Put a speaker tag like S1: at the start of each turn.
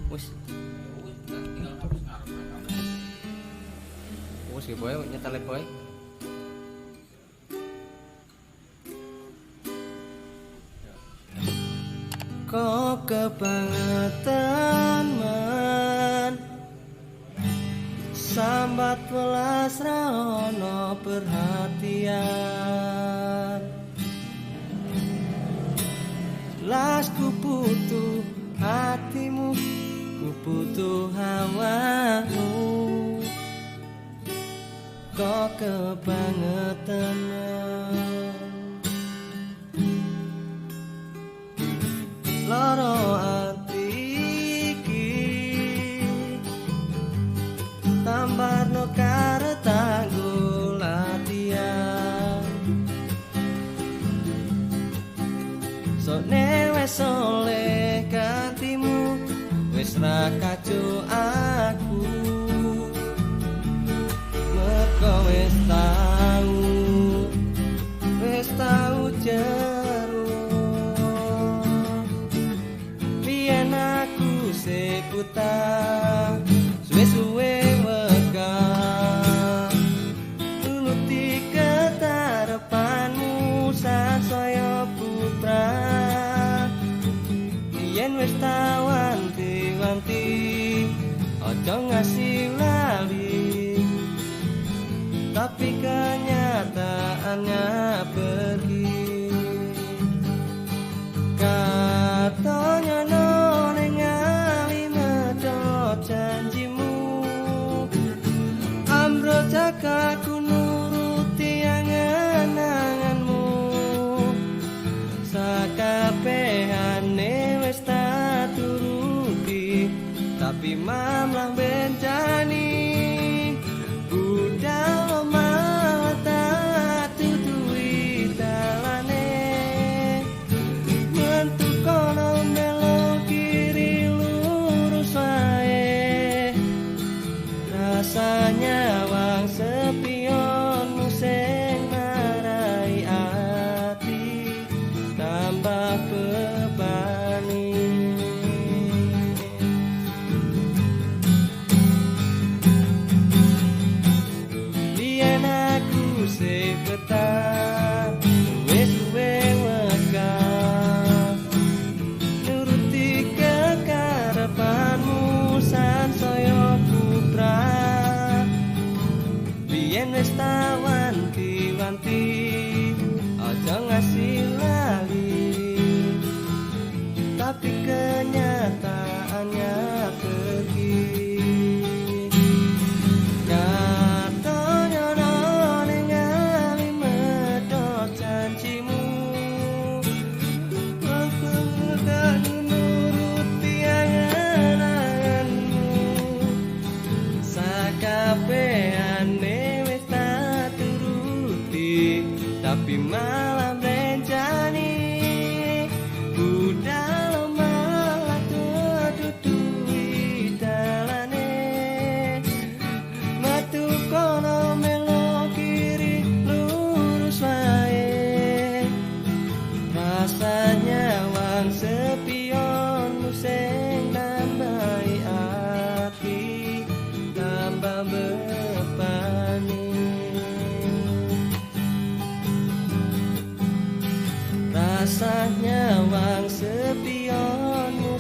S1: Wis.
S2: Tinggal habis ngarep kamu.
S1: Wis ya boy nyetale boy. Kok kebangetan man sambat welas ra ono perhatian las ku butuh hatimu ku butuh hawamu kok kebangetan loro ati iki tambarno karo tanggo latihan sone wis oleh kantimu wis ra kacu aku mergo wis tau seputa suwe-suwe wegah nuruti ketarepanmu sansaya putra yen wis tawanti-wanti aja ngasih lali tapi kenyataannya pergi katanya janjimu amro jagaku nuruti angan-anganmu sakabehane wis tak turuti tapi mamlang bencani budal malah tak tutui dalane mentu kono melo kiri lurus wae rasanya wang sepionmu sing marai ati tambah bebani biyen aku sing betah suwe-suwe wegah nuruti kekarepanmu sansaya putra yen wis tawanti-wanti aja ngasih lali tapi kenyataannya pergi katanya ning ngali medhot janjimu aku kan nuruti angan-anganmu sakabehane tapi malam bencani budal malah tutui dalane metu kono melo kiri lurus wae rasanya wang sepionmu sing nambahi ati tambah bebani rasanya wang sepionmu